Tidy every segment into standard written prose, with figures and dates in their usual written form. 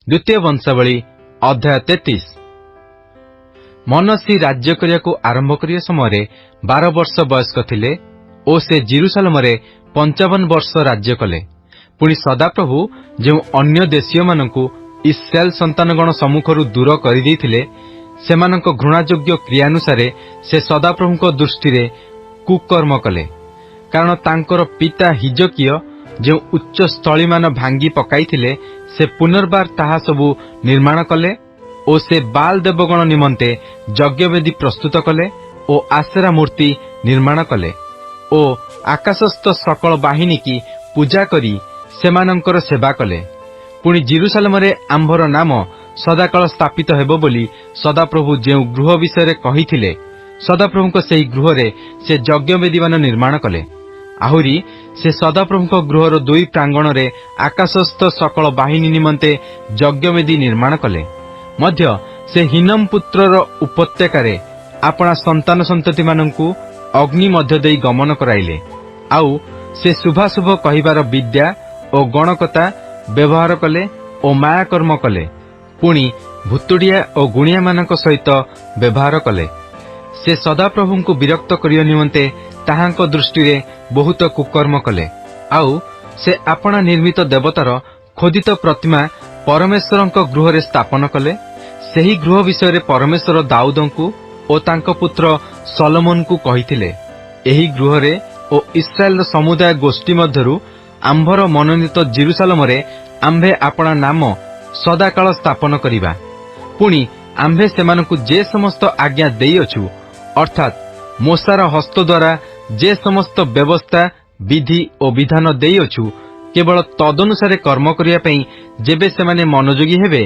द्वितीय वंशावली अध्याय 33। मनसी राज्य करियाकु आरंभ करिया समय 12 वर्ष वयस्क थिले ओ से जेरुसालेमरे 55 वर्ष राज्य कले। पुणी सदाप्रभु जो अन्य देशीय मानकु इस्राएल संतानगण सम्मुखरु दूर करिदेइथिले सेमानक घृणायोग्य क्रियानुसारे से सदाप्रभुଙ୍କ दृष्टि कुकर्म कले। कारण तांकर पिता हिजकिय जो उच्च स्थली मान भांगी पकाइथिले से पुनर्बार ताहा सबु निर्माण कले ओ से बाल देवगण निमंते यज्ञवेदी प्रस्तुत कले ओ आसेरा मूर्ति निर्माण कले ओ आकाशस्थ सकल बाहिनी की पूजा करी सेमानंकर सेवा कले। पुणी जेरुसालेमरे आंभर नाम सदाकाल स्थापित हेबो बोली सदाप्रभु जो गृह विषय कहिथिले सदाप्रभुଙ୍କ सेही गृहरे से यज्ञवेदी मान निर्माण कले। आहुरी से सदाप्रभुଙ୍କ गृहर दुई प्रांगण रे आकाशस्थ सकल बाहिनी निमंते यज्ञवेदी निर्माण कले। मध्य से हिनम पुत्रर उपत्यकारे आपणा संतान संतति मानंकु अग्नि मध्य देई गमन कराइले। आउ से शुभाशुभ कहिबार विद्या ओ गणकता व्यवहार कले ओ माया कर्म कले। पुणी भुतुड़िया ओ गुणिया मानक सहित व्यवहार कले। से सदाप्रभुଙ୍କୁ विरक्त करिया निमंते ताहांको दृष्टि रे बहुत कुकर्म कले। आउ से आपणा निर्मित देवतार खोदित प्रतिमा परमेश्वरଙ୍କ गृहरे स्थापन कले। सेही गृह विषय परमेश्वर दाऊदଙ୍କୁ ओ तांको पुत्र सलोमनଙ୍କୁ कहिथिले एही गृहरे ओ इस्राएल समुदाय गोष्ठी मध्यरु आंभर मनोनीत जेरुसालेमरे आंभे आपणा नाम सदाकाल स्थापन करिबा। पुणी आंभे सेमानଙ୍କୁ जे समस्त आज्ञा देइअछु अर्थात मोसार हस्त द्वारा जे समस्त व्यवस्था विधि ओ विधान देइअछु केवल तदनुसारे कर्म करिया पई जेबे सेमाने मनोयोगी हेबे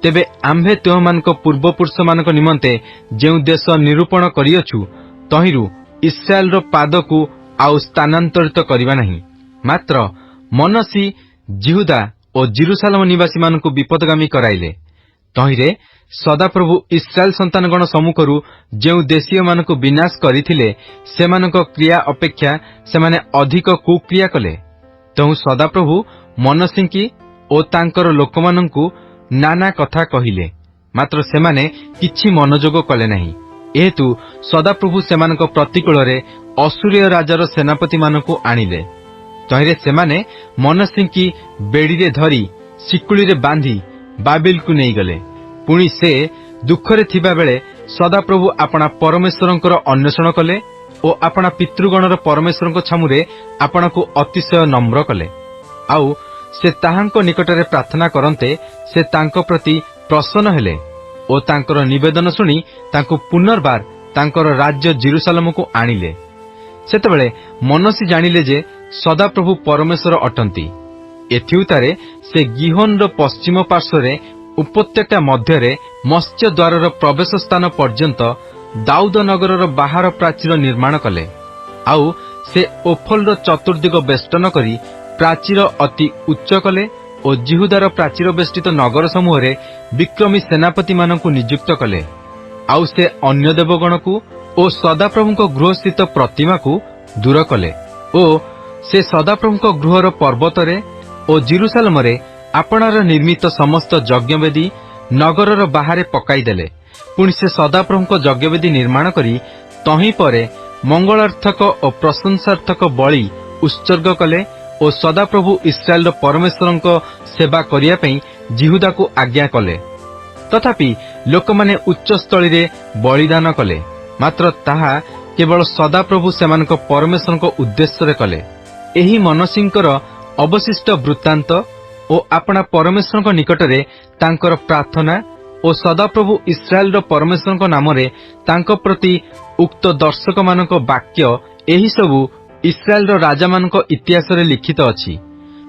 तेबे आंभे तेहमानक पूर्वपुरुष मानक निमंते जेउ देश निरूपण करिअछु तहिरु इस्राएल रो पादकु आउ स्थानांतरित करिबा नहीं। मात्र मनसी जिहुदा ओ जेरुसालेम निवासी मानकु विपदगामी कराइले। तहिरे सदाप्रभु इस्राएल संतानगण सम्मुखरु जेउ देशीय मानकु विनाश करिथिले सेमानक क्रिया अपेक्षा सेमाने अधिक कुक्रिया कले। तहु सदाप्रभु मनसिंकी ओ तांकर लोकमानंकु नाना कथा कहिले मात्र सेमाने किछि मनोजोग कले नहीं। एहेतु सदाप्रभु सेमानक प्रतिकूलरे असुरीय राजार सेनापति मानकु आनिले। तहिरे सेमाने मनसिंकी बेड़ीरे धरी शिकुलीरे बांधी बाबिल को नहीं गले। पुणी से दुखरे थिबा बेले सदाप्रभु आपणा परमेश्वरंकर अन्वेषण कले ओ आपणा पितृगणर परमेश्वरंक छामुरे आपणाकु अतिशय नम्र कले। आउ से ताहांको निकटरे प्रार्थना करन्ते से तांको प्रति प्रसन्न हेले ओ तांकर निवेदन सुनी तांको पुनर्बार तांकर राज्य जेरुसालेमकु आनिले। सेतेबेले मनसी जानिले जे सदाप्रभु परमेश्वर अटंती। एथिउतारे से गिहोन पश्चिम पार्श्वरे उपत्यका मध्यरे मत्स्य द्वारर प्रवेश स्थान पर्यंत दाऊद नगरर बाहर प्राचीर निर्माण कले। आउ से ओफल चतुर्दिग बेष्टन करी प्राचीर अति उच्च कले ओ जिहुदार प्राचीर बेष्टित नगर समूह विक्रमी सेनापति मानकु नियुक्त कले। आउ से अन्य देवगणकु ओ सदाप्रभुଙ୍କ गृह स्थित प्रतिमा को दूर कले ओ से सदाप्रभुଙ୍କ गृहर पर्वतरे ओ जेरुसालेमरे आपणार निर्मित समस्त यज्ञवेदी नगरर बाहरे पकाइदेले। पुणी से सदाप्रभुଙ୍କ यज्ञवेदी निर्माण करी तही परे मंगलार्थक ओ प्रशंसार्थक बलि उत्सर्ग कले ओ सदाप्रभु इस्राएल परमेश्वरଙ୍କ सेवा करिया पई जिहुदा को आज्ञा कले। तथापि लोकमाने उच्च स्थली रे बलिदान कले मात्र ताहा केवल सदाप्रभु सेमानक परमेश्वरଙ୍କ उद्देश्य कले। एही मनसिंकर अवशिष्ट वृत्तांत ओ आपणा परमेश्वरଙ୍କ निकटरे तांकर प्रार्थना ओ सदाप्रभु इस्राएल परमेश्वरଙ୍କ नामरे तांको प्रति उक्त दर्शक मानक वाक्य एही सबु इस्राएल राजा मानक इतिहास रे लिखित अछि।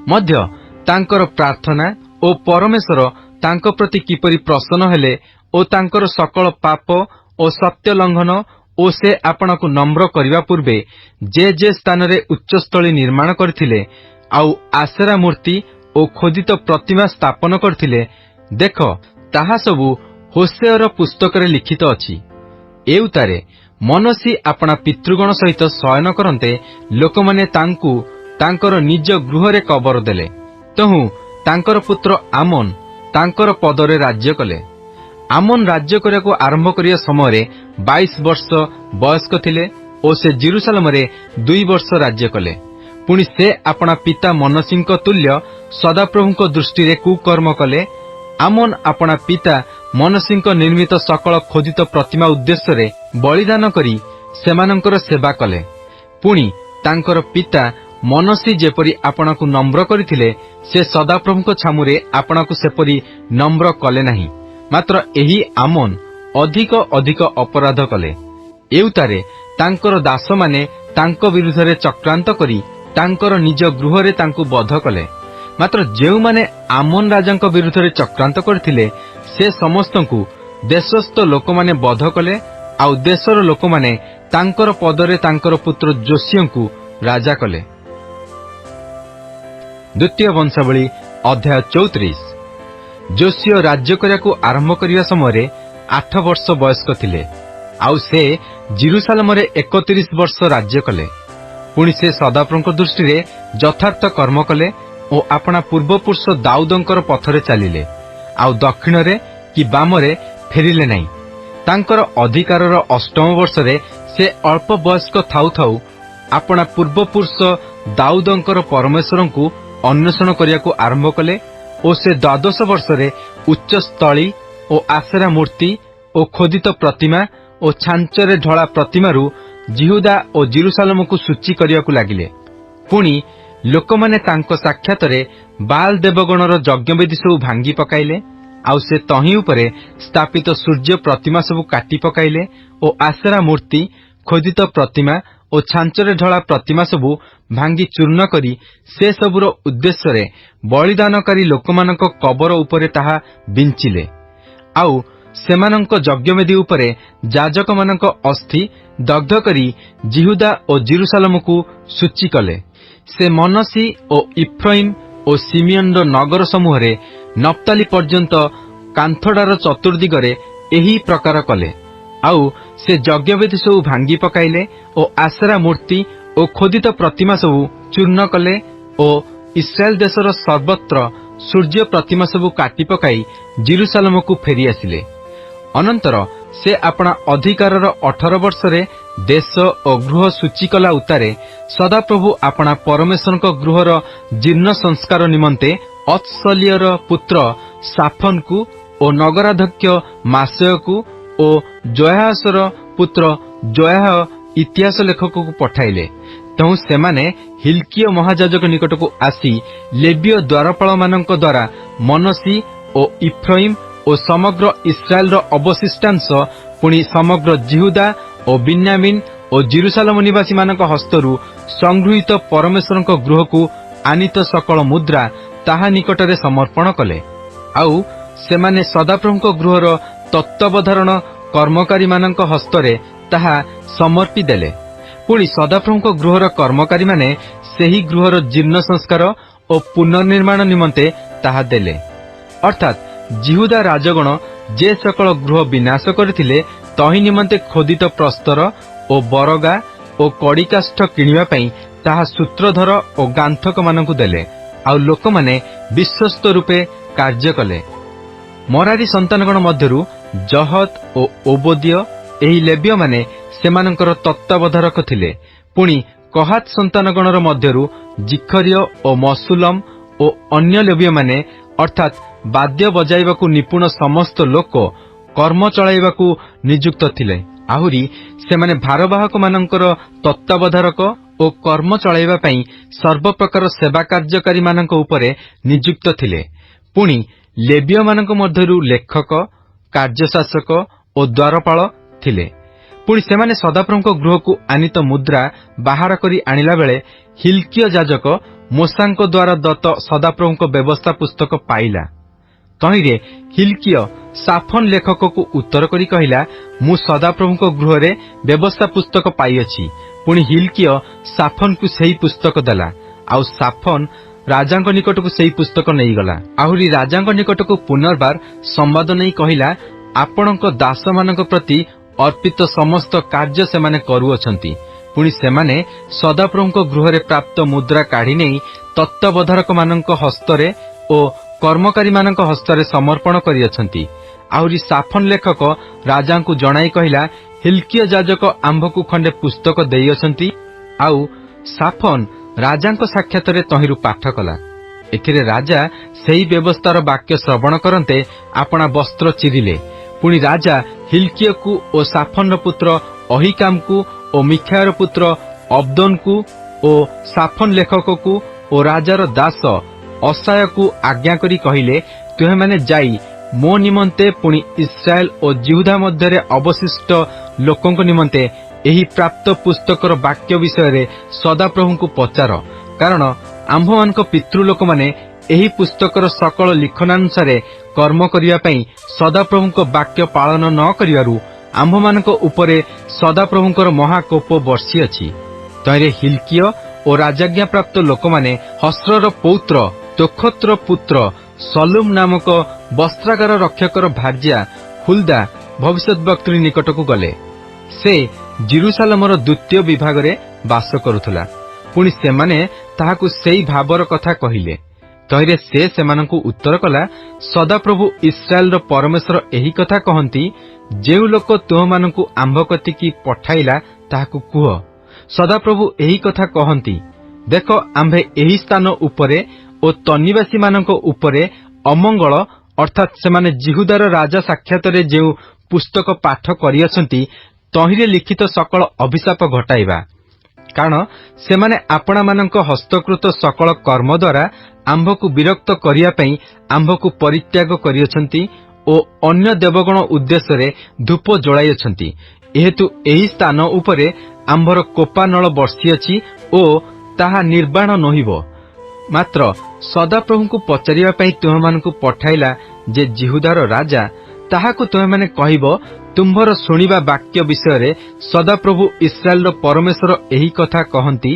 मध्य तांकर प्रार्थना ओ परमेश्वर तांको प्रति किपरि प्रसन्न हेले ओ तांकर सकल पाप ओ सत्य लंघन ओ से आपणकु नम्र करिवा पूर्वे जे जे स्थान रे उच्चस्थली निर्माण करथिले आउ आसेरा मूर्ति ओ खोदित प्रतिमा स्थापन करथिले देख ताहा सबु होसेयर पुस्तकरे लिखित अछि। एउतारे मनसी आपणा पितृगण सहित शयन करन्ते लोकमाने तांकु तांकर निज गृहरे कबर देले। तहु तांकर पुत्र आमन ତାଙ୍କର ପଦରେ ରାଜ୍ୟ କଲେ। ଆମନ ରାଜ୍ୟ କରିବାକୁ ଆରମ୍ଭ କରିବା ସମୟରେ 22 ବର୍ଷ ବୟସ୍କ ଥିଲେ ଓ ସେ ଜେରୁସାଲେମରେ 2 ବର୍ଷ ରାଜ୍ୟ କଲେ। ପୁଣି ସେ ଆପଣା ପିତା ମନସୀଙ୍କ ତୁଲ୍ୟ ସଦାପ୍ରଭୁଙ୍କ ଦୃଷ୍ଟିରେ କୁକର୍ମ କଲେ। ଆମନ ଆପଣା ପିତା ମନସୀଙ୍କ ନିର୍ମିତ ସକଳ ଖୋଦିତ ପ୍ରତିମା ଉଦ୍ଦେଶ୍ୟରେ ବଳିଦାନ କରି ସେମାନଙ୍କର ସେବା କଲେ। ପୁଣି ତାଙ୍କର ପିତା ମନସୀ ଯେପରି ଆପଣାକୁ ନମ୍ର କରିଥିଲେ, ସେ ସଦାପ୍ରଭୁଙ୍କ ଛାମୁରେ ଆପଣାକୁ ସେପରି ନମ୍ର କଲେ ନାହିଁ। ମାତ୍ର ଏହି ଆମନ ଅଧିକ ଅଧିକ ଅପରାଧ କଲେ। ଏଉତାରେ ତାଙ୍କର ଦାସମାନେ ତାଙ୍କ ବିରୁଦ୍ଧରେ ଚକ୍ରାନ୍ତ କରି ତାଙ୍କର ନିଜ ଗୃହରେ ତାଙ୍କୁ ବଧ କଲେ। ମାତ୍ର ଯେଉଁମାନେ ଆମନ ରାଜାଙ୍କ ବିରୁଦ୍ଧରେ ଚକ୍ରାନ୍ତ କରିଥିଲେ, ସେ ସମସ୍ତଙ୍କୁ ଦେଶସ୍ଥ ଲୋକମାନେ ବଧ କଲେ। ଆଉ ଦେଶର ଲୋକମାନେ ତାଙ୍କର ପଦରେ ତାଙ୍କର ପୁତ୍ର ଯୋଶୀୟଙ୍କୁ ରାଜା କଲେ। ଦ୍ୱିତୀୟ ବଂଶାବଳୀ ଅଧ୍ୟାୟ 34। ଯୋଶୀୟ ରାଜ୍ୟ କରିବାକୁ ଆରମ୍ଭ କରିବା ସମୟରେ 8 ବର୍ଷ ବୟସ୍କ ଥିଲେ। ଆଉ ସେ ଜେରୁସାଲେମରେ 31 ବର୍ଷ ରାଜ୍ୟ କଲେ। ପୁଣି ସେ ସଦାପ୍ରଭୁଙ୍କ ଦୃଷ୍ଟିରେ ଯଥାର୍ଥ କର୍ମ କଲେ ଓ ଆପଣା ପୂର୍ବପୁରୁଷ ଦାଉଦଙ୍କର ପଥରେ ଚାଲିଲେ। ଆଉ ଦକ୍ଷିଣରେ କି ବାମରେ ଫେରିଲେ ନାହିଁ। ତାଙ୍କର ଅଧିକାରର 8ମ ବର୍ଷରେ ସେ ଅଳ୍ପ ବୟସ୍କ ଥାଉ ଥାଉ ଆପଣା ପୂର୍ବପୁରୁଷ ଦାଉଦଙ୍କର ପରମେଶ୍ୱରଙ୍କୁ ଅନ୍ୱେଷଣ କରିବାକୁ ଆରମ୍ଭ କଲେ ଓ ସେ 12 ବର୍ଷରେ ଉଚ୍ଚସ୍ଥଳୀ ଓ ଆସେରା ମୂର୍ତ୍ତି ଓ ଖୋଦିତ ପ୍ରତିମା ଓ ଛାଞ୍ଚରେ ଢଳା ପ୍ରତିମାରୁ ଜିହୁଦା ଓ ଜେରୁସାଲେମକୁ ସୂଚୀ କରିବାକୁ ଲାଗିଲେ। ପୁଣି ଲୋକମାନେ ତାଙ୍କ ସାକ୍ଷାତରେ ବାଲ୍ ଦେବଗଣର ଯଜ୍ଞବେଦୀ ସବୁ ଭାଙ୍ଗି ପକାଇଲେ। ଆଉ ସେ ତହିଁ ଉପରେ ସ୍ଥାପିତ ସୂର୍ଯ୍ୟ ପ୍ରତିମା ସବୁ କାଟି ପକାଇଲେ ଓ ଆସେରା ମୂର୍ତ୍ତି, ଖୋଦିତ ପ୍ରତିମା ଓ ଛାଞ୍ଚରେ ଢଳା ପ୍ରତିମା ସବୁ ଭାଙ୍ଗି ଚୂର୍ଣ୍ଣ କରି ସେ ସବୁର ଉଦ୍ଦେଶ୍ୟରେ ବଳିଦାନକାରୀ ଲୋକମାନଙ୍କ କବର ଉପରେ ତାହା ବିଞ୍ଚିଲେ। ଆଉ ସେମାନଙ୍କ ଯଜ୍ଞବେଦୀ ଉପରେ ଯାଜକମାନଙ୍କ ଅସ୍ଥି ଦଗ୍ଧ କରି ଜିହୁଦା ଓ ଜେରୁସାଲେମକୁ ସୂଚୀ କଲେ। ସେ ମନସୀ ଓ ଇଫ୍ରାଇମ୍ ଓ ସିମିୟନର ନଗର ସମୂହରେ ନପ୍ତାଲି ପର୍ଯ୍ୟନ୍ତ କାନ୍ଥଡାର ଚତୁର୍ଦିଗରେ ଏହି ପ୍ରକାର କଲେ। ଆଉ ସେ ଯଜ୍ଞବେଦୀ ସବୁ ଭାଙ୍ଗି ପକାଇଲେ ଓ ଆସେରା ମୂର୍ତ୍ତି ଓ ଖୋଦିତ ପ୍ରତିମା ସବୁ ଚୂର୍ଣ୍ଣ କଲେ ଓ ଇସ୍ରାଏଲ ଦେଶର ସର୍ବତ୍ର ସୂର୍ଯ୍ୟ ପ୍ରତିମା ସବୁ କାଟି ପକାଇ ଜେରୁସାଲେମକୁ ଫେରି ଆସିଲେ। ଅନନ୍ତର ସେ ଆପଣା ଅଧିକାରର 18 ବର୍ଷରେ ଦେଶ ଓ ଗୃହ ସୂଚୀ କଲା ଉତ୍ତାରେ ସଦାପ୍ରଭୁ ଆପଣା ପରମେଶ୍ୱରଙ୍କ ଗୃହର ଜୀର୍ଣ୍ଣ ସଂସ୍କାର ନିମନ୍ତେ ଅତ୍ସଲିୟର ପୁତ୍ର ସାଫନକୁ ଓ ନଗରାଧ୍ୟକ୍ଷ ମାସେୟକୁ ଓ ଜୋୟାହସର ପୁତ୍ର ଜୋୟାହ ଇତିହାସ ଲେଖକକୁ ପଠାଇଲେ। ତେଣୁ ସେମାନେ ହିଲ୍କିୟ ମହାଯାଜକ ନିକଟକୁ ଆସି ଲେବୀୟ ଦ୍ୱାରପାଳମାନଙ୍କ ଦ୍ୱାରା ମନସୀ ଓ ଇଫ୍ରାଇମ୍ ଓ ସମଗ୍ର ଇସ୍ରାଏଲର ଅବଶିଷ୍ଟାଂଶ, ପୁଣି ସମଗ୍ର ଜିହୁଦା ଓ ବିନ୍ୟାମିନ୍ ଓ ଜେରୁସାଲେମ ନିବାସୀମାନଙ୍କ ହସ୍ତରୁ ସଂଗୃହୀତ ପରମେଶ୍ୱରଙ୍କ ଗୃହକୁ ଆନିତ ସକଳ ମୁଦ୍ରା ତାହା ନିକଟରେ ସମର୍ପଣ କଲେ। ଆଉ ସେମାନେ ସଦାପ୍ରଭୁଙ୍କ ଗୃହର ତତ୍ତ୍ୱାବଧାରଣ କର୍ମକାରୀମାନଙ୍କ ହସ୍ତରେ ତାହା ସମର୍ପି ଦେଲେ। ପୁଣି ସଦାପ୍ରଭୁଙ୍କ ଗୃହର କର୍ମକାରୀମାନେ ସେହି ଗୃହର ଜୀର୍ଣ୍ଣ ସଂସ୍କାର ଓ ପୁନର୍ନିର୍ମାଣ ନିମନ୍ତେ ତାହା ଦେଲେ। ଅର୍ଥାତ୍ ଜିହୁଦା ରାଜଗଣ ଯେ ସକଳ ଗୃହ ବିନାଶ କରିଥିଲେ, ତହିଁ ନିମନ୍ତେ ଖୋଦିତ ପ୍ରସ୍ତର ଓ ବରଗା ଓ କଡ଼ିକାଷ୍ଠ କିଣିବା ପାଇଁ ତାହା ସୂତ୍ରଧର ଓ ଗାନ୍ଥକମାନଙ୍କୁ ଦେଲେ। ଆଉ ଲୋକମାନେ ବିଶ୍ୱସ୍ତ ରୂପେ କାର୍ଯ୍ୟ କଲେ। ମରାରୀ ସନ୍ତାନଗଣ ମଧ୍ୟରୁ ଜହତ ଓ ଓବଦ୍ୟ ଏହି ଲେବ୍ୟମାନେ ସେମାନଙ୍କର ତତ୍ତ୍ୱାବଧାରକ ଥିଲେ। ପୁଣି କହାତ ସନ୍ତାନଗଣର ମଧ୍ୟରୁ ଜିଖରିୟ ଓ ମସୁଲମ ଓ ଅନ୍ୟ ଲେବ୍ୟମାନେ, ଅର୍ଥାତ୍ ବାଦ୍ୟ ବଜାଇବାକୁ ନିପୁଣ ସମସ୍ତ ଲୋକ କର୍ମ ଚଳାଇବାକୁ ନିଯୁକ୍ତ ଥିଲେ। ଆହୁରି ସେମାନେ ଭାରବାହକମାନଙ୍କର ତତ୍ତ୍ୱାବଧାରକ ଓ କର୍ମ ଚଳାଇବା ପାଇଁ ସର୍ବପ୍ରକାର ସେବା କାର୍ଯ୍ୟକାରୀମାନଙ୍କ ଉପରେ ନିଯୁକ୍ତ ଥିଲେ। ପୁଣି ଲେବ୍ୟମାନଙ୍କ ମଧ୍ୟରୁ ଲେଖକ, କାର୍ଯ୍ୟଶାସକ ଓ ଦ୍ୱାରପାଳ ଥିଲେ। ପୁଣି ସେମାନେ ସଦାପ୍ରଭୁଙ୍କ ଗୃହକୁ ଆନିତ ମୁଦ୍ରା ବାହାର କରି ଆଣିଲା ବେଳେ ହିଲ୍କିୟ ଯାଜକ ମୋଶାଙ୍କ ଦ୍ୱାରା ଦତ୍ତ ସଦାପ୍ରଭୁଙ୍କ ବ୍ୟବସ୍ଥା ପୁସ୍ତକ ପାଇଲା। ତହିଁରେ ହିଲ୍କିୟ ସାଫନ ଲେଖକକୁ ଉତ୍ତର କରି କହିଲା, ମୁଁ ସଦାପ୍ରଭୁଙ୍କ ଗୃହରେ ବ୍ୟବସ୍ଥା ପୁସ୍ତକ ପାଇଅଛି। ପୁଣି ହିଲ୍କିୟ ସାଫନକୁ ସେହି ପୁସ୍ତକ ଦେଲା। ଆଉ ସାଫନ ରାଜାଙ୍କ ନିକଟକୁ ସେହି ପୁସ୍ତକ ନେଇଗଲା। ଆହୁରି ରାଜାଙ୍କ ନିକଟକୁ ପୁନର୍ବାର ସମ୍ବାଦ ନେଇ କହିଲା, ଆପଣଙ୍କ ଦାସମାନଙ୍କ ପ୍ରତି ଅର୍ପିତ ସମସ୍ତ କାର୍ଯ୍ୟ ସେମାନେ କରୁଅଛନ୍ତି। ପୁଣି ସେମାନେ ସଦାପ୍ରଭୁଙ୍କ ଗୃହରେ ପ୍ରାପ୍ତ ମୁଦ୍ରା କାଢ଼ି ନେଇ ତତ୍ତ୍ୱାବଧାରକମାନଙ୍କ ହସ୍ତରେ ଓ कर्मकारीମାନଙ୍କ हस्तरे समर्पण କରିଅଛନ୍ତି। ଆହୁରି ସାଫନ ଲେଖକ ରାଜାଙ୍କୁ ଜଣାଇ କହିଲା, ହିଲ୍କିୟ ଯାଜକ ଆମ୍ଭକୁ ଖଣ୍ଡେ ପୁସ୍ତକ ଦେଇଅଛନ୍ତି। ଆଉ ସାଫନ ରାଜାଙ୍କ ସାକ୍ଷାତରେ ତହିଁରୁ ପାଠ କଲା। ଏଥିରେ ରାଜା ସେହି ବ୍ୟବସ୍ଥାର ବାକ୍ୟ ଶ୍ରବଣ କରନ୍ତେ ଆପଣା ବସ୍ତ୍ର ଚିରିଲେ। ପୁଣି ରାଜା ହିଲ୍କିୟକୁ ଓ ସାଫନର ପୁତ୍ର ଅହିକାମକୁ ଓ ମିଖାୟର ପୁତ୍ର ଅବଦୋନକୁ ଓ ସାଫନ ଲେଖକକୁ ଓ ରାଜାର ଦାସ ଅସାୟକୁ ଆଜ୍ଞା କରି କହିଲେ, ତୁମେମାନେ ଯାଇ ମୋ ନିମନ୍ତେ ପୁଣି ଇସ୍ରାଏଲ ଓ ଜିହୁଦା ମଧ୍ୟରେ ଅବଶିଷ୍ଟ ଲୋକଙ୍କ ନିମନ୍ତେ ଏହି ପ୍ରାପ୍ତ ପୁସ୍ତକର ବାକ୍ୟ ବିଷୟରେ ସଦାପ୍ରଭୁଙ୍କୁ ପଚାର। କାରଣ ଆମ୍ଭମାନଙ୍କ ପିତୃଲୋକମାନେ ଏହି ପୁସ୍ତକର ସକଳ ଲିଖନାନୁସାରେ କର୍ମ କରିବା ପାଇଁ ସଦାପ୍ରଭୁଙ୍କ ବାକ୍ୟ ପାଳନ ନ କରିବାରୁ ଆମ୍ଭମାନଙ୍କ ଉପରେ ସଦାପ୍ରଭୁଙ୍କର ମହାକୋପ ବର୍ଷିଅଛି। ତହିଁରେ ହିଲ୍କିୟ ଓ ରାଜାଜ୍ଞାପ୍ରାପ୍ତ ଲୋକମାନେ ହସ୍ରର ପୌତ୍ର ତୋଖତ୍ର ପୁତ୍ର ସଲୁମ ନାମକ ବସ୍ତ୍ରାଗାର ରକ୍ଷକର ଭାର୍ଯ୍ୟା ହୁଲ୍ଦା ଭବିଷ୍ୟତବକ୍ତ୍ରୀ ନିକଟକୁ ଗଲେ। ସେ ଜିରୁସାଲମର ଦ୍ୱିତୀୟ ବିଭାଗରେ ବାସ କରୁଥିଲା। ପୁଣି ସେମାନେ ତାହାକୁ ସେହି ଭାବର କଥା କହିଲେ। ତହିଁରେ ସେ ସେମାନଙ୍କୁ ଉତ୍ତର କଲା, ସଦାପ୍ରଭୁ ଇସ୍ରାଏଲର ପରମେଶ୍ୱର ଏହି କଥା କହନ୍ତି, ଯେଉଁ ଲୋକ ତୁମମାନଙ୍କୁ ଆମ୍ଭ କତିକି ପଠାଇଲା ତାହାକୁ କୁହ, ସଦାପ୍ରଭୁ ଏହି କଥା କହନ୍ତି, ଦେଖ ଆମ୍ଭେ ଏହି ସ୍ଥାନ ଉପରେ ଓ ତନିବାସୀମାନଙ୍କ ଉପରେ ଅମଙ୍ଗଳ ଅର୍ଥାତ୍ ସେମାନେ ଜିହୁଦାର ରାଜା ସାକ୍ଷାତରେ ଯେଉଁ ପୁସ୍ତକ ପାଠ କରିଅଛନ୍ତି ତହିଁରେ ଲିଖିତ ସକଳ ଅଭିଶାପ ଘଟାଇବା। କାରଣ ସେମାନେ ଆପଣାମାନଙ୍କ ହସ୍ତକୃତ ସକଳ କର୍ମ ଦ୍ୱାରା ଆମ୍ଭକୁ ବିରକ୍ତ କରିବା ପାଇଁ ଆମ୍ଭକୁ ପରିତ୍ୟାଗ କରିଅଛନ୍ତି ଓ ଅନ୍ୟ ଦେବଗଣ ଉଦ୍ଦେଶ୍ୟରେ ଧୂପ ଜଳାଇଅଛନ୍ତି। ଯେହେତୁ ଏହି ସ୍ଥାନ ଉପରେ ଆମ୍ଭର କୋପାନଳ ବର୍ଷିଅଛି ଓ ତାହା ନିର୍ବାଣ ନୋହିବ। ମାତ୍ର ସଦାପ୍ରଭୁଙ୍କୁ ପଚାରିବା ପାଇଁ ତୁମମାନଙ୍କୁ ପଠାଇଲା ଯେ ଜିହୁଦାର ରାଜା, ତାହାକୁ ତୁମେମାନେ କହିବ, ତୁମ୍ଭର ଶୁଣିବା ବାକ୍ୟ ବିଷୟରେ ସଦାପ୍ରଭୁ ଇସ୍ରାଏଲର ପରମେଶ୍ୱର ଏହି କଥା କହନ୍ତି,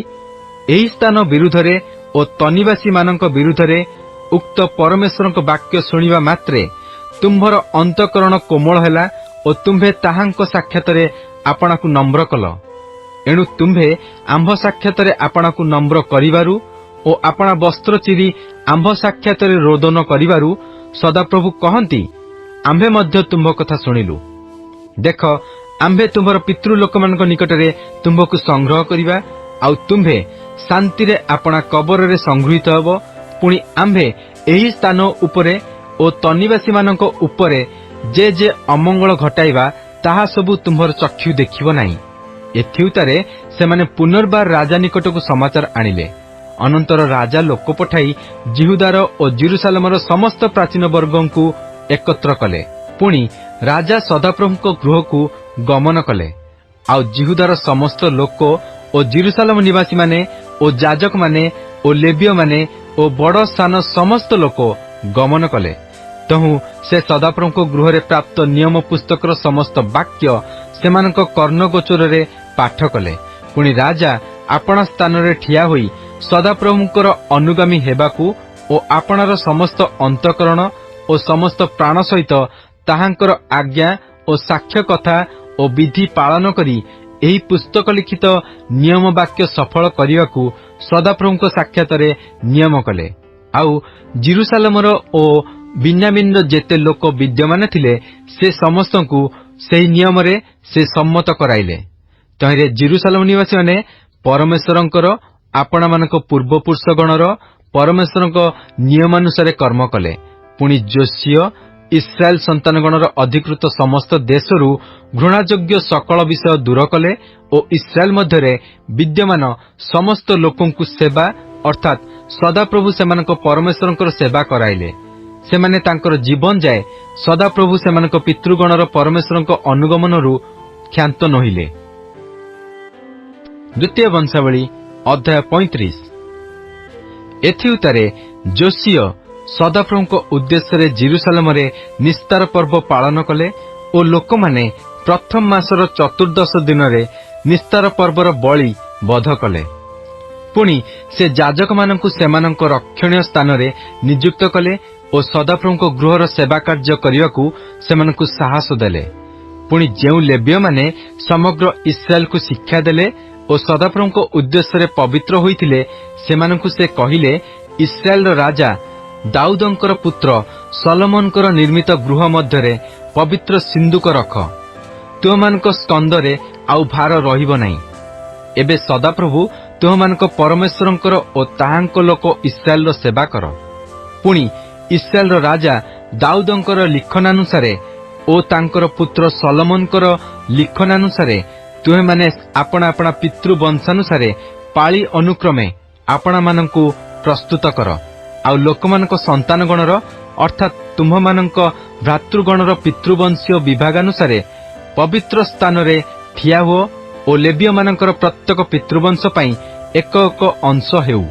ଏହି ସ୍ଥାନ ବିରୁଦ୍ଧରେ ଓ ତନିବାସୀମାନଙ୍କ ବିରୁଦ୍ଧରେ ଉକ୍ତ ପରମେଶ୍ୱରଙ୍କ ବାକ୍ୟ ଶୁଣିବା ମାତ୍ରେ ତୁମ୍ଭର ଅନ୍ତଃକରଣ କୋମଳ ହେଲା ଓ ତୁମ୍ଭେ ତାହାଙ୍କ ସାକ୍ଷାତରେ ଆପଣାକୁ ନମ୍ର କଲ। ଏଣୁ ତୁମ୍ଭେ ଆମ୍ଭ ସାକ୍ଷାତରେ ଆପଣାକୁ ନମ୍ର କରିବାରୁ ଓ ଆପଣା ବସ୍ତ୍ର ଚିରି ଆମ୍ଭ ସାକ୍ଷାତରେ ରୋଦନ କରିବାରୁ ସଦାପ୍ରଭୁ କହନ୍ତି, ଆମ୍ଭେ ମଧ୍ୟ ତୁମ୍ଭ କଥା ଶୁଣିଲୁ। ଦେଖ, ଆମ୍ଭେ ତୁମ୍ଭର ପିତୃଲୋକମାନଙ୍କ ନିକଟରେ ତୁମ୍ଭକୁ ସଂଗ୍ରହ କରିବା, ଆଉ ତୁମ୍ଭେ ଶାନ୍ତିରେ ଆପଣା କବରରେ ସଂଗୃହୀତ ହେବ। ପୁଣି ଆମ୍ଭେ ଏହି ସ୍ଥାନ ଉପରେ ଓ ତନିବାସୀମାନଙ୍କ ଉପରେ ଯେ ଅମଙ୍ଗଳ ଘଟାଇବା ତାହା ସବୁ ତୁମ୍ଭର ଚକ୍ଷୁ ଦେଖିବ ନାହିଁ। ଏଥିଉତ୍ତାରେ ସେମାନେ ପୁନର୍ବାର ରାଜା ନିକଟକୁ ସମାଚାର ଆଣିଲେ। ଅନନ୍ତର ରାଜା ଲୋକ ପଠାଇ ଜିହୁଦାର ଓ ଜିରୁସାଲମର ସମସ୍ତ ପ୍ରାଚୀନ ବର୍ଗଙ୍କୁ ଏକତ୍ର କଲେ। ପୁଣି ରାଜା ସଦାପ୍ରଭୁଙ୍କ ଗୃହକୁ ଗମନ କଲେ। ଆଉ ଜିହୁଦାର ସମସ୍ତ ଲୋକ ଓ ଜିରୁସାଲମ ନିବାସୀମାନେ ଓ ଯାଜକମାନେ ଓ ଲେବୀୟମାନେ ଓ ବଡ଼ ସ୍ଥାନ ସମସ୍ତ ଲୋକ ଗମନ କଲେ। ତହୁଁ ସେ ସଦାପ୍ରଭୁଙ୍କ ଗୃହରେ ପ୍ରାପ୍ତ ନିୟମ ପୁସ୍ତକର ସମସ୍ତ ବାକ୍ୟ ସେମାନଙ୍କ କର୍ଣ୍ଣଗୋଚରରେ ପାଠ କଲେ। ପୁଣି ରାଜା ଆପଣା ସ୍ଥାନରେ ଠିଆ ହୋଇ ସଦାପ୍ରଭୁଙ୍କର ଅନୁଗାମୀ ହେବାକୁ ଓ ଆପଣାର ସମସ୍ତ ଅନ୍ତଃକରଣ ଓ ସମସ୍ତ ପ୍ରାଣ ସହିତ ତାହାଙ୍କର ଆଜ୍ଞା ଓ ସାକ୍ଷ୍ୟ କଥା ଓ ବିଧି ପାଳନ କରି ଏହି ପୁସ୍ତକ ଲିଖିତ ନିୟମ ବାକ୍ୟ ସଫଳ କରିବାକୁ ସଦାପ୍ରଭୁଙ୍କ ସାକ୍ଷାତରେ ନିୟମ କଲେ। ଆଉ ଜିରୁସାଲମର ଓ ବିନ୍ୟାମିନର ଯେତେ ଲୋକ ବିଦ୍ୟମାନ ଥିଲେ ସେ ସମସ୍ତଙ୍କୁ ସେହି ନିୟମରେ ସେ ସମ୍ମତ କରାଇଲେ। ତହିଁରେ ଜିରୁସାଲମ ନିବାସୀମାନେ ପରମେଶ୍ୱରଙ୍କର ଆପଣାମାନଙ୍କ ପୂର୍ବପୁରୁଷଗଣର ପରମେଶ୍ୱରଙ୍କ ନିୟମାନୁସାରେ କର୍ମ କଲେ। ପୁଣି ଯୋଶୀୟ ଇସ୍ରାଏଲ ସନ୍ତାନଗଣର ଅଧିକୃତ ସମସ୍ତ ଦେଶରୁ ଘୃଣାଯୋଗ୍ୟ ସକଳ ବିଷୟ ଦୂର କଲେ ଓ ଇସ୍ରାଏଲ ମଧ୍ୟରେ ବିଦ୍ୟମାନ ସମସ୍ତ ଲୋକଙ୍କୁ ସେବା ଅର୍ଥାତ୍ ସଦାପ୍ରଭୁ ସେମାନଙ୍କ ପରମେଶ୍ୱରଙ୍କର ସେବା କରାଇଲେ। ସେମାନେ ତାଙ୍କର ଜୀବନ ଯାଏ ସଦାପ୍ରଭୁ ସେମାନଙ୍କ ପିତୃଗଣର ପରମେଶ୍ୱରଙ୍କ ଅନୁଗମନରୁ କ୍ଷାନ୍ତ ନୋହିଲେ। ଦ୍ୱିତୀୟ ବଂଶାବଳୀ ଅଧ୍ୟାୟ 35। ଏଥିଉତ୍ତାରେ ଯୋଶୀୟ ସଦାପ୍ରଭୁଙ୍କ ଉଦ୍ଦେଶ୍ୟରେ ଜିରୁସାଲମରେ ନିସ୍ତାର ପର୍ବ ପାଳନ କଲେ ଓ ଲୋକମାନେ ପ୍ରଥମ ମାସର ଚତୁର୍ଦ୍ଦଶ ଦିନରେ ନିସ୍ତାର ପର୍ବର ବଳି ବଧ କଲେ। ପୁଣି ସେ ଯାଜକମାନଙ୍କୁ ସେମାନଙ୍କ ରକ୍ଷଣୀୟ ସ୍ଥାନରେ ନିଯୁକ୍ତ କଲେ ଓ ସଦାପ୍ରଭୁଙ୍କ ଗୃହର ସେବା କାର୍ଯ୍ୟ କରିବାକୁ ସେମାନଙ୍କୁ ସାହସ ଦେଲେ। ପୁଣି ଯେଉଁ ଲେବୀୟମାନେ ସମଗ୍ର ଇସ୍ରାଏଲକୁ ଶିକ୍ଷା ଦେଲେ ଓ ସଦାପ୍ରଭୁଙ୍କ ଉଦ୍ଦେଶ୍ୟରେ ପବିତ୍ର ହୋଇଥିଲେ ସେମାନଙ୍କୁ ସେ କହିଲେ, ଇସ୍ରାଏଲର ରାଜା ଦାଉଦଙ୍କର ପୁତ୍ର ସଲୋମନଙ୍କର ନିର୍ମିତ ଗୃହ ମଧ୍ୟରେ ପବିତ୍ର ସିନ୍ଦୁକ ରଖ। ତୁମମାନଙ୍କ ସ୍କନ୍ଧରେ ଆଉ ଭାର ରହିବ ନାହିଁ। ଏବେ ସଦାପ୍ରଭୁ ତୁମମାନଙ୍କ ପରମେଶ୍ୱରଙ୍କର ଓ ତାହାଙ୍କ ଲୋକ ଇସ୍ରାଏଲର ସେବା କର। ପୁଣି ଇସ୍ରାଏଲର ରାଜା ଦାଉଦଙ୍କର ଲିଖନାନୁସାରେ ଓ ତାଙ୍କର ପୁତ୍ର ସଲୋମନଙ୍କର ଲିଖନାନୁସାରେ ତୁମେମାନେ ଆପଣା ଆପଣା ପିତୃବଂଶାନୁସାରେ ପାଳି ଅନୁକ୍ରମେ ଆପଣାମାନଙ୍କୁ ପ୍ରସ୍ତୁତ କର। ଆଉ ଲୋକମାନଙ୍କ ସନ୍ତାନଗଣର ଅର୍ଥାତ୍ ତୁମ୍ଭମାନଙ୍କ ଭ୍ରାତୃଗଣର ପିତୃବଂଶୀୟ ବିଭାଗାନୁସାରେ ପବିତ୍ର ସ୍ଥାନରେ ଠିଆ ହୁଅ ଓ ଲେବୀୟମାନଙ୍କର ପ୍ରତ୍ୟେକ ପିତୃବଂଶ ପାଇଁ ଏକ ଏକ ଅଂଶ ହେଉ।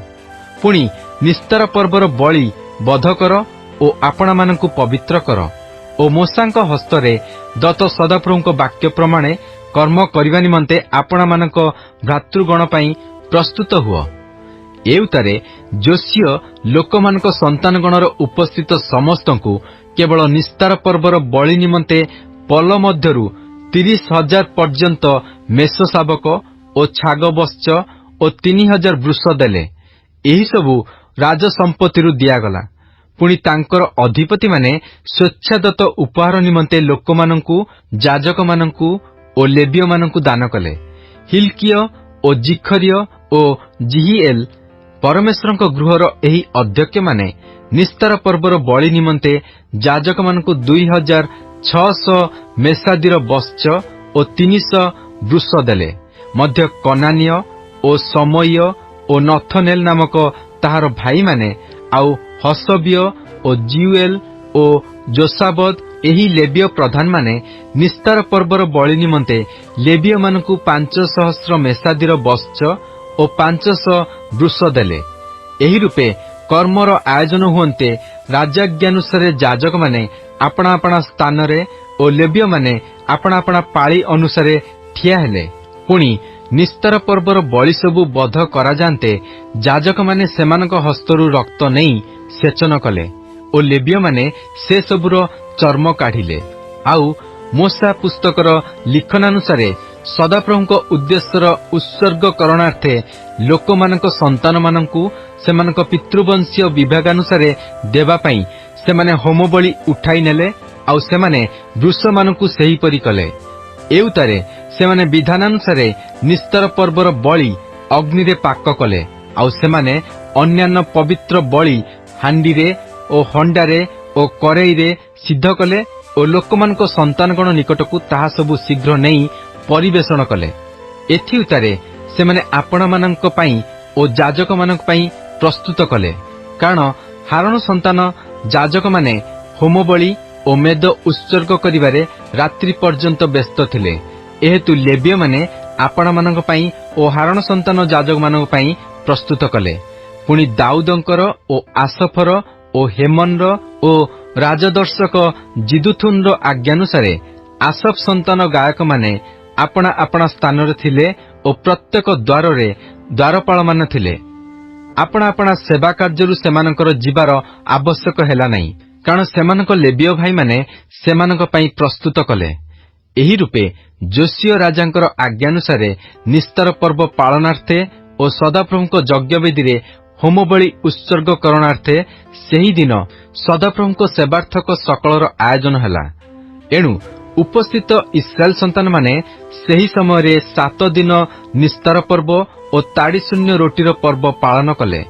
ପୁଣି ନିସ୍ତାର ପର୍ବର ବଳି ବଧ କର ଓ ଆପଣାମାନଙ୍କୁ ପବିତ୍ର କର ଓ ମୋଶାଙ୍କ ହସ୍ତରେ ଦତ୍ତ ସଦାପ୍ରଭୁଙ୍କ ବାକ୍ୟ ପ୍ରମାଣେ କର୍ମ କରିବା ନିମନ୍ତେ ଆପଣାମାନଙ୍କ ଭ୍ରାତୃଗଣ ପାଇଁ ପ୍ରସ୍ତୁତ ହୁଅ। ଏଉତାରେ ଯୋଶୀୟ ଲୋକମାନଙ୍କ ସନ୍ତାନଗଣର ଉପସ୍ଥିତ ସମସ୍ତଙ୍କୁ କେବଳ ନିସ୍ତାର ପର୍ବର ବଳି ନିମନ୍ତେ ପଲ ମଧ୍ୟରୁ 30,000 ପର୍ଯ୍ୟନ୍ତ ମେଷ ଶାବକ ଓ ଛାଗବତ୍ସ ଓ 3,000 ବୃଷ ଦେଲେ। ଏହିସବୁ ରାଜସମ୍ପତ୍ତିରୁ ଦିଆଗଲା। ପୁଣି ତାଙ୍କର ଅଧିପତିମାନେ ସ୍ୱେଚ୍ଛାଦତ୍ତ ଉପହାର ନିମନ୍ତେ ଲୋକମାନଙ୍କୁ, ଯାଜକମାନଙ୍କୁ ଓ ଲେବୀୟମାନଙ୍କୁ ଦାନ କଲେ। ହିଲ୍କିୟ ଓ ଜିଖରିୟ ଓ ଜିହିଏଲ ପରମେଶ୍ୱରଙ୍କ ଗୃହର ଏହି ଅଧ୍ୟକ୍ଷମାନେ ନିସ୍ତାର ପର୍ବର ବଳି ନିମନ୍ତେ ଯାଜକମାନଙ୍କୁ 2,600 ମେସାଦିର ବତ୍ସ ଓ 300 ବୃଷ ଦେଲେ। ମଧ୍ୟ କନାନୀୟ ଓ ସମୟ ଓ ନଥନେଲ ନାମକ ତାହାର ଭାଇମାନେ ଆଉ ହସବିୟ ଓ ଜିଉଏଲ ଓ ଯୋସାବଦ ଏହି ଲେବୀୟ ପ୍ରଧାନମାନେ ନିସ୍ତାର ପର୍ବର ବଳି ନିମନ୍ତେ ଲେବୀୟମାନଙ୍କୁ 5,000 ମେସାଦିର ବତ୍ସ ଓ 500 ବୃଷ ଦେଲେ। ଏହି ରୂପେ କର୍ମର ଆୟୋଜନ ହୁଅନ୍ତେ ରାଜାଜ୍ଞାନୁସାରେ ଯାଜକମାନେ ଆପଣା ଆପଣା ସ୍ଥାନରେ ଓ ଲେବୀୟମାନେ ଆପଣା ଆପଣା ପାଳି ଅନୁସାରେ ଠିଆ ହେଲେ। ପୁଣି ନିସ୍ତାର ପର୍ବର ବଳି ସବୁ ବଧ କରାଯାନ୍ତେ ଯାଜକମାନେ ସେମାନଙ୍କ ହସ୍ତରୁ ରକ୍ତ ନେଇ ସେଚନ କଲେ ଓ ଲେବୀୟମାନେ ସେ ସବୁର ଚର୍ମ କାଢ଼ିଲେ। ଆଉ ମୋଶା ପୁସ୍ତକର ଲିଖନାନୁସାରେ ସଦାପ୍ରଭୁଙ୍କ ଉଦ୍ଦେଶ୍ୟର ଉତ୍ସର୍ଗକରଣାର୍ଥେ ଲୋକମାନଙ୍କ ସନ୍ତାନମାନଙ୍କୁ ସେମାନଙ୍କ ପିତୃବଂଶୀୟ ବିଭାଗାନୁସାରେ ଦେବା ପାଇଁ ସେମାନେ ହୋମବଳି ଉଠାଇ ନେଲେ। ଆଉ ସେମାନେ ବୃଷମାନଙ୍କୁ ସେହିପରି କଲେ। ଏଉତାରେ ସେମାନେ ବିଧାନାନୁସାରେ ନିସ୍ତାର ପର୍ବର ବଳି ଅଗ୍ନିରେ ପାକ କଲେ। ଆଉ ସେମାନେ ଅନ୍ୟାନ୍ୟ ପବିତ୍ର ବଳି ହାଣ୍ଡିରେ ଓ ହଣ୍ଡାରେ ଓ କରେଇରେ ସିଦ୍ଧ କଲେ ଓ ଲୋକମାନଙ୍କ ସନ୍ତାନଗଣ ନିକଟକୁ ତାହା ସବୁ ଶୀଘ୍ର ନେଇ ପରିବେଷଣ କଲେ। ଏଥିଉତାରେ ସେମାନେ ଆପଣମାନଙ୍କ ପାଇଁ ଓ ଯାଜକମାନଙ୍କ ପାଇଁ ପ୍ରସ୍ତୁତ କଲେ। କାରଣ ହାରଣ ସନ୍ତାନ ଯାଜକମାନେ ହୋମବଳି ଓ ମେଦ ଉତ୍ସର୍ଗ କରିବାରେ ରାତ୍ରି ପର୍ଯ୍ୟନ୍ତ ବ୍ୟସ୍ତ ଥିଲେ। ଏହେତୁ ଲେବୀୟମାନେ ଆପଣମାନଙ୍କ ପାଇଁ ଓ ହାରଣ ସନ୍ତାନ ଯାଜକମାନଙ୍କ ପାଇଁ ପ୍ରସ୍ତୁତ କଲେ। ପୁଣି ଦାଉଦଙ୍କର ଓ ଆସଫର ଓ ହେମନର ଓ ରାଜଦର୍ଶକ ଜିଦୁଥୁନର ଆଜ୍ଞାନୁସାରେ ଆସଫ ସନ୍ତାନ ଗାୟକମାନେ ଆପଣା ଆପଣା ସ୍ଥାନରେ ଥିଲେ ଓ ପ୍ରତ୍ୟେକ ଦ୍ୱାରରେ ଦ୍ୱାରପାଳମାନେ ଥିଲେ। ଆପଣା ଆପଣା ସେବା କାର୍ଯ୍ୟରୁ ସେମାନଙ୍କର ଯିବାର ଆବଶ୍ୟକ ହେଲା ନାହିଁ, କାରଣ ସେମାନଙ୍କ ଲେବୀୟ ଭାଇମାନେ ସେମାନଙ୍କ ପାଇଁ ପ୍ରସ୍ତୁତ କଲେ। ଏହି ରୂପେ ଯୋଶୀୟ ରାଜାଙ୍କର ଆଜ୍ଞାନୁସାରେ ନିସ୍ତାର ପର୍ବ ପାଳନାର୍ଥେ ଓ ସଦାପ୍ରଭୁଙ୍କ ଯଜ୍ଞବେଦୀରେ ହୋମବଳି ଉତ୍ସର୍ଗକରଣାର୍ଥେ ସେହିଦିନ ସଦାପ୍ରଭୁଙ୍କ ସେବାର୍ଥକ ସକଳର ଆୟୋଜନ ହେଲା। ଏଣୁ ଉପସ୍ଥିତ ଇସ୍ରାଏଲ ସନ୍ତାନମାନେ ସେହି ସମୟରେ 7 ଦିନ ନିସ୍ତାର ପର୍ବ ଓ ତାଡ଼ିଶୂନ୍ୟ ରୋଟିର ପର୍ବ ପାଳନ କଲେ।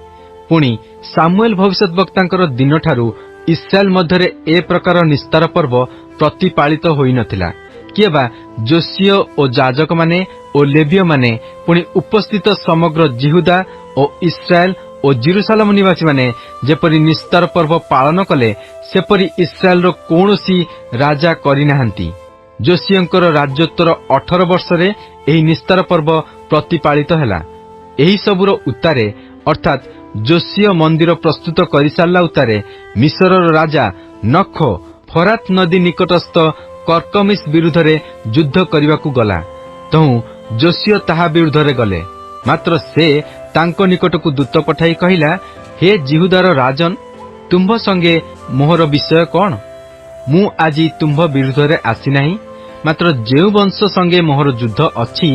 ପୁଣି ସାମୁଏଲ ଭବିଷ୍ୟତ ବକ୍ତାଙ୍କର ଦିନଠାରୁ ଇସ୍ରାଏଲ ମଧ୍ୟରେ ଏ ପ୍ରକାର ନିସ୍ତାର ପର୍ବ ପ୍ରତିପାଳିତ ହୋଇନଥିଲା। କିଏ ବା ଯୋଶୀୟ ଓ ଯାଜକମାନେ ଓ ଲେବୀୟମାନେ ପୁଣି ଉପସ୍ଥିତ ସମଗ୍ର ଜିହୁଦା ଓ ଇସ୍ରାଏଲ ଓ ଜେରୁସାଲେମ ନିବାସୀମାନେ ଯେପରି ନିସ୍ତାର ପର୍ବ ପାଳନ କଲେ, ସେପରି ଇସ୍ରାଏଲର କୌଣସି ରାଜା କରିନାହାନ୍ତି। ଯୋଶୀୟଙ୍କର ରାଜତ୍ୱର 18 ବର୍ଷରେ ଏହି ନିସ୍ତାର ପର୍ବ ପ୍ରତିପାଳିତ ହେଲା। ଏହି ସବୁର ଉତ୍ତାରେ ଅର୍ଥାତ୍ ଯୋଶୀୟ ମନ୍ଦିର ପ୍ରସ୍ତୁତ କରିସାରିଲା ଉତ୍ତାରେ ମିଶରର ରାଜା ନଖୋ ଫରାତ ନଦୀ ନିକଟସ୍ଥ କର୍କମିଶ ବିରୁଦ୍ଧରେ ଯୁଦ୍ଧ କରିବାକୁ ଗଲା। ତହୁଁ ଯୋଶୀୟ ତାହା ବିରୁଦ୍ଧରେ ଗଲେ। ମାତ୍ର ସେ ତାଙ୍କ ନିକଟକୁ ଦୂତ ପଠାଇ କହିଲା, ହେ ଜିହୁଦାର ରାଜନ, ତୁମ୍ଭ ସଙ୍ଗେ ମୋହର ବିଷୟ କଣ? ମୁଁ ଆଜି ତୁମ୍ଭ ବିରୁଦ୍ଧରେ ଆସିନାହିଁ, ମାତ୍ର ଯେଉଁ ବଂଶ ସଙ୍ଗେ ମୋହର ଯୁଦ୍ଧ ଅଛି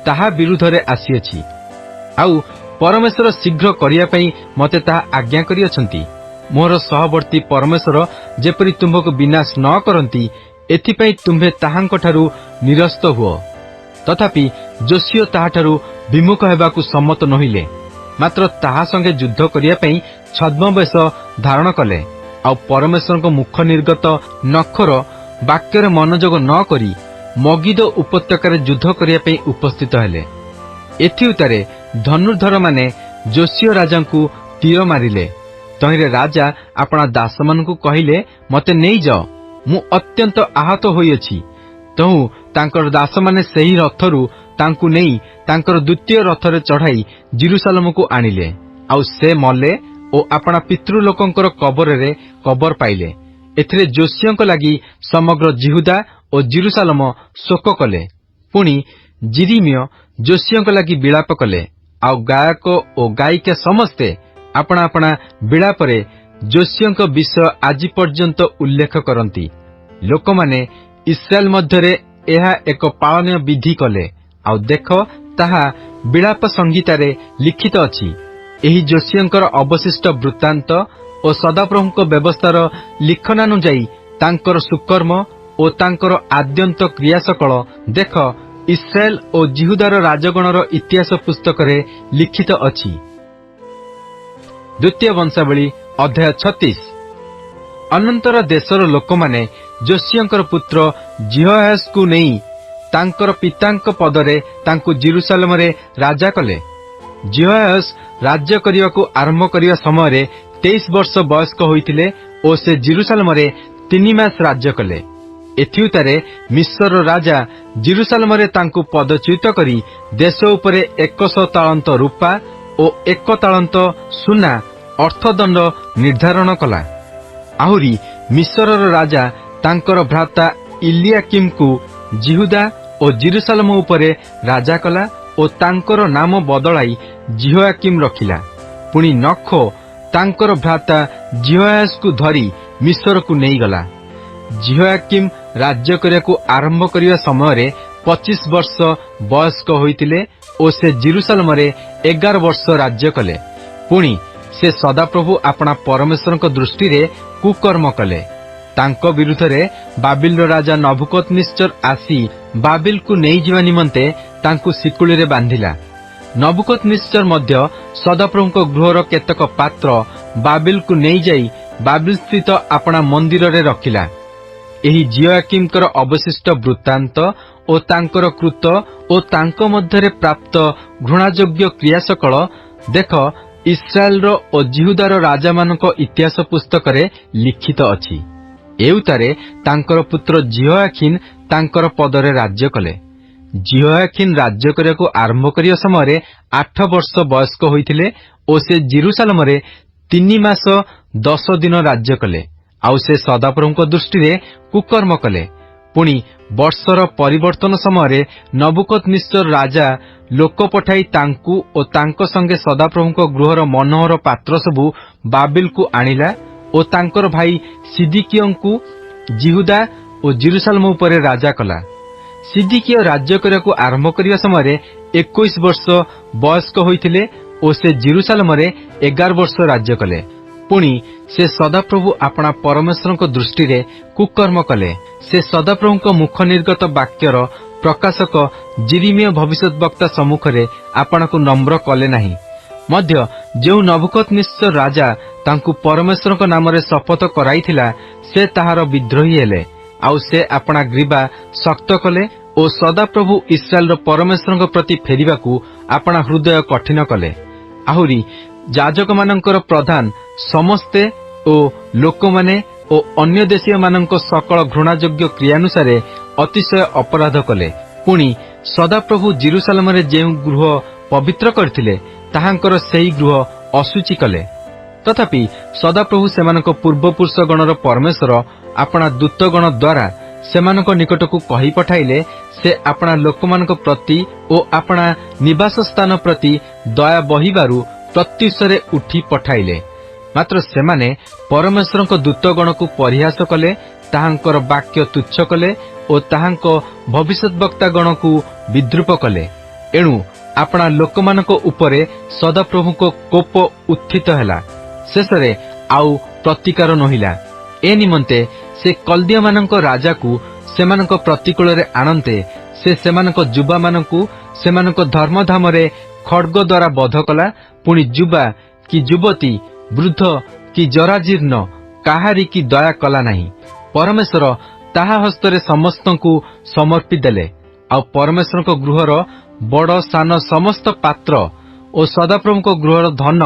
ତାହା ବିରୁଦ୍ଧରେ ଆସିଅଛି। ଆଉ ପରମେଶ୍ୱର ଶୀଘ୍ର କରିବା ପାଇଁ ମୋତେ ତାହା ଆଜ୍ଞା କରିଅଛନ୍ତି। मोर सहवर्ती परमेश्वर जेपरि तुम्भको विनाश न करती एथिपाई तुम्भे ताहांकठारु निरस्त हुओ। तथापि जोशियो ताहाठारु विमुख हेबाकु सम्मत नहिले, मात्र ताहा संगे युद्ध करिया पई छद्मवेश धारण कले। आ परमेश्वरको मुख निर्गत नखर वाक्यर मनोजोग न करी मगिदो उपत्यकार युद्ध करिया पई उपस्थित हेले। एथि उतारे धनुर्धर माने जोशियो राजांकु तीर मारिले। तहिरे राजा अपना दास मानकु कहिले, मते नहीं जाओ, मु अत्यंत आहत होइछि। तहु तांकर दास माने सेही रथरु तांकु नेई तांकर द्वितीय रथरे चढ़ाई जेरुसालेमकु आनिले। आउ से मले ओ अपना पितृलोकंकर कबरे कबर पाइले। एथिरे जोशियोंक लागि समग्र जिहुदा ओ जेरुसालेम शोक कले। पुणी जिरिमियो जोशियोंक लागि विलाप कले। आउ गायक ओ गायिका समस्ते अपना अपना विलापरे जोशियोंक विषय आज पर्यंत उल्लेख करती। लोक माने इस्राएल मध्यरे एहा एक पालनीय विधि कले। आउ देख ताहा विलाप संहितारे लिखित अछि। एही जोशियोंकर अवशिष्ट वृत्तांत ओ सदाप्रभुंक व्यवस्थार लिखनानुजाई तांकर सुकर्म ओ तांकर आद्यंत क्रियासकल देख इस्राएल ओ जिहुदार राजगणर इतिहास पुस्तकरे लिखित अछि। द्वितीय वंशावली अध्याय 36। अनंतर देशर लोकमाने जोशियोंकर पुत्र जिहोयासकु नेई तांकर पितांक पदरे तांकु जेरुसालेमरे राजा कले। जिहोयास राज्य करिवाकु आरंभ करिवा समय 23 वर्ष वयस्क होइतिले ओ से जेरुसालेमरे 3 मास राज्य कले। एथिउतारे मिस्र राजा जेरुसालेमरे तांकु पदच्युत करी देश उपरे 100 तालंत रूपा ओ 1 तालंत सुना अर्थदंड निर्धारण कला। आहुरी मिस्रर राजा तांकर भ्राता इलियाकिमकु जिहुदा ओ जेरुसालेम उपरे राजा कला ओ तांकर नाम बदलाई जिहोयाकिम रखिला। पुणी नखो तांकर भ्राता जिहोयासकु धरी मिस्रकु नहीं गला। जिहोयाकिम राज्य करियाकु आरंभ करिवा समय 25 वर्ष वयस्क होइतिले ओ से जेरुसालेमरे 11 वर्ष राज्य कले। पुणी से सदाप्रभु अपना परमेश्वरक दृष्टि रे कुकर्म कले। तांको विरुद्धरे बाबिलर राजा नबुकदनेस्सर आसी बाबिलकु नहीं जिवा निमंते तांकु सिकुली रे बांधिला। नबुकदनेस्सर मध्य सदाप्रभुंक गृहर केतक पात्र बाबिलकु नहीं जाई बाबिल स्थित अपना मंदिर रे रखिला। एही जिहोयाकिमकर अवशिष्ट वृत्तांत ओ तांकर कृत ओ तांको मध्यरे प्राप्त घृणायोग्य क्रियासकल देख इस्राएलर ओ जिहुदार राजा मानक इतिहास पुस्तकरे लिखित अछि। एउतारे तांकर पुत्र जिहोयाखिन तांकर पदरे राज्य कले। जिहोयाखिन राज्य करियाकु आरंभ करिया समय 8 वर्ष वयस्क होइतिले ओ से जेरुसालेमरे 3 मास 10 दिन राज्य कले। आउ से सदाप्रभुंक दृष्टि रे कुकर्म कले। पुणी वर्षर परिवर्तन समय नबुकदनेस्सर राजा लोक पठाई तांकु ओ तांको संगे सदाप्रभुंक गृहर मनोहर पात्र सबु बाबिलकु आनिला ओ तांकर भाई सिदिकियंकु जिहुदा ओ जेरुसालेम उपरे राजा कला। सिदिकिय राज्य करियाकु आरंभ करिया समय 21 वर्ष वयस्क होइतिले ओ से जेरुसालेमरे 11 वर्ष राज्य कले। पुणी से सदाप्रभु अपना परमेश्वरक दृष्टि रे कुकर्म कले। से सदाप्रभुंक मुख निर्गत वाक्यर प्रकाशक जिरिमिय भविष्यद्वक्ता सम्मुखरे आपणकु नम्र कले नाही। मध्य जो नबुकदनेस्सर राजा तांकु परमेश्वरक नामरे शपथ कराइथिला से ताहार विद्रोही हेले। आउ से अपना ग्रीवा शक्त कले ओ सदाप्रभु इस्राएलर परमेश्वरक प्रति फेरिबाकु अपना हृदय कठिन कले। आहुरी जाजक मानकर प्रधान समस्ते ओ लोक माने ओ अन्य देशीय मानक सकल घृणायोग्य क्रियानुसारे अतिशय अपराध कले। पुणी सदाप्रभु जेरुसालेमरे जे गृह पवित्र करथिले ताहांकर सेही गृह अशुचि कले। तथापि सदाप्रभु सेमानक पूर्वपुरुष गणर परमेश्वर अपना दूतगण द्वारा सेमानक निकटकु कहि पठाइले से अपना लोकमानक प्रति ओ अपना निवास स्थान प्रति दया बहिबारु प्रत्युषरे उठी पठाइले। मात्र सेमाने परमेश्वरक दूतगणकु परिहास कले, ताहांकर वाक्य तुच्छ कले ओ ताहांक भविष्यद्वक्ता गणकु विद्रूप कले। एणु अपना लोकमानक उपरे सदाप्रभुक कोप उत्थित हैला। शेषरे आउ ପ୍ରତିକାର ନୋହିଲା। ଏ ନିମନ୍ତେ ସେ କଲ୍ଦିୟମାନଙ୍କ ରାଜାକୁ ସେମାନଙ୍କ ପ୍ରତିକୂଳରେ ଆଣନ୍ତେ ସେ ସେମାନଙ୍କ ଯୁବାମାନଙ୍କୁ ସେମାନଙ୍କ ଧର୍ମଧାମରେ ଖଡ୍ଗ ଦ୍ୱାରା ବଧ କଲା। ପୁଣି ଯୁବା କି ଯୁବତୀ, ବୃଦ୍ଧ କି ଜରାଜୀର୍ଣ୍ଣ କାହାରି କି ଦୟା କଲା ନାହିଁ। ପରମେଶ୍ୱର ତାହା ହସ୍ତରେ ସମସ୍ତଙ୍କୁ ସମର୍ପି ଦେଲେ। ଆଉ ପରମେଶ୍ୱରଙ୍କ ଗୃହର ବଡ଼ ସାନ ସମସ୍ତ ପାତ୍ର ଓ ସଦାପ୍ରଭୁଙ୍କ ଗୃହର ଧନ,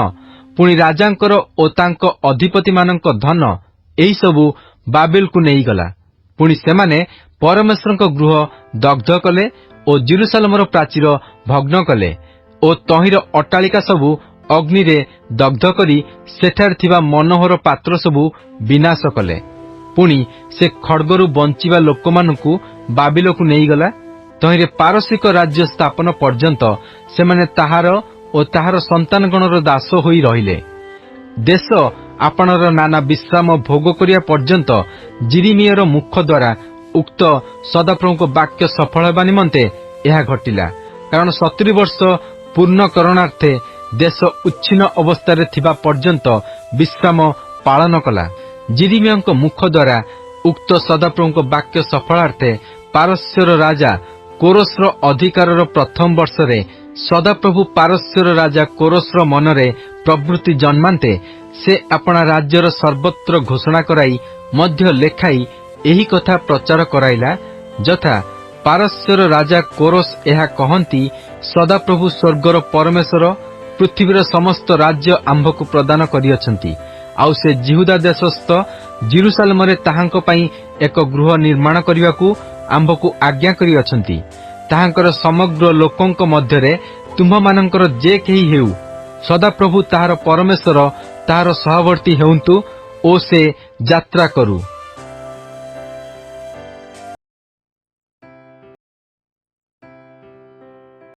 ପୁଣି ରାଜାଙ୍କର ଓ ତାଙ୍କ ଅଧିପତିମାନଙ୍କ ଧନ, ଏହିସବୁ ବାବିଲକୁ ନେଇଗଲା। ପୁଣି ସେମାନେ ପରମେଶ୍ୱରଙ୍କ ଗୃହ ଦଗ୍ଧ କଲେ ଓ ଜେରୁସାଲେମର ପ୍ରାଚୀର ଭଗ୍ନ କଲେ ଓ ତହିଁର ଅଟ୍ଟାଳିକା ସବୁ ଅଗ୍ନିରେ ଦଗ୍ଧ କରି ସେଠାରେ ଥିବା ମନୋହର ପାତ୍ର ସବୁ ବିନାଶ କଲେ। ପୁଣି ସେ ଖଡ୍ଗରୁ ବଞ୍ଚିବା ଲୋକମାନଙ୍କୁ ବାବିଲକୁ ନେଇଗଲା। ତହିଁରେ ପାରସିକ ରାଜ୍ୟ ସ୍ଥାପନ ପର୍ଯ୍ୟନ୍ତ ସେମାନେ ତାହାର ଓ ତାହାର ସନ୍ତାନଗଣର ଦାସ ହୋଇ ରହିଲେ। ଦେଶ ଆପଣାର ନାନା ବିଶ୍ରାମ ଭୋଗ କରିବା ପର୍ଯ୍ୟନ୍ତ ଜିରିମିୟର ମୁଖ ଦ୍ୱାରା ଉକ୍ତ ସଦାପ୍ରଭୁଙ୍କ ବାକ୍ୟ ସଫଳ ହେବା ନିମନ୍ତେ ଏହା ଘଟିଲା। କାରଣ 70 ବର୍ଷ ପୂର୍ଣ୍ଣକରଣାର୍ଥେ ଦେଶ ଉଚ୍ଛିନ୍ନ ଅବସ୍ଥାରେ ଥିବା ପର୍ଯ୍ୟନ୍ତ ବିଶ୍ରାମ ପାଳନ କଲା। ଜିରିମିୟଙ୍କ ମୁଖ ଦ୍ୱାରା ଉକ୍ତ ସଦାପ୍ରଭୁଙ୍କ ବାକ୍ୟ ସଫଳାର୍ଥେ ପାରସ୍ୟର ରାଜା କୋରସର ଅଧିକାରର ପ୍ରଥମ ବର୍ଷରେ ସଦାପ୍ରଭୁ ପାରସ୍ୟର ରାଜା କୋରସର ମନରେ ପ୍ରବୃତ୍ତି ଜନ୍ମାନ୍ତେ ସେ ଆପଣା ରାଜ୍ୟର ସର୍ବତ୍ର ଘୋଷଣା କରାଇ ମଧ୍ୟ ଲେଖାଇ ଏହି କଥା ପ୍ରଚାର କରାଇଲା, ଯଥା ପାରସ୍ୟର ରାଜା କୋରସ ଏହା କହନ୍ତି, ସଦାପ୍ରଭୁ ସ୍ୱର୍ଗର ପରମେଶ୍ୱର ପୃଥିବୀର ସମସ୍ତ ରାଜ୍ୟ ଆମ୍ଭକୁ ପ୍ରଦାନ କରିଅଛନ୍ତି। ଆଉ ସେ ଜିହୁଦା ଦେଶସ୍ଥ ଜେରୁସାଲେମରେ ତାହାଙ୍କ ପାଇଁ ଏକ ଗୃହ ନିର୍ମାଣ କରିବାକୁ ଆମ୍ଭକୁ ଆଜ୍ଞା କରିଅଛନ୍ତି। ତାହାଙ୍କର ସମଗ୍ର ଲୋକଙ୍କ ମଧ୍ୟରେ ତୁମ୍ଭମାନଙ୍କର ଯେ କେହି ହେଉ, ସଦାପ୍ରଭୁ ତାହାର ପରମେଶ୍ୱର ତାହାର ସହବର୍ତ୍ତୀ ହେଉନ୍ତୁ ଓ ସେ ଯାତ୍ରା କରୁ।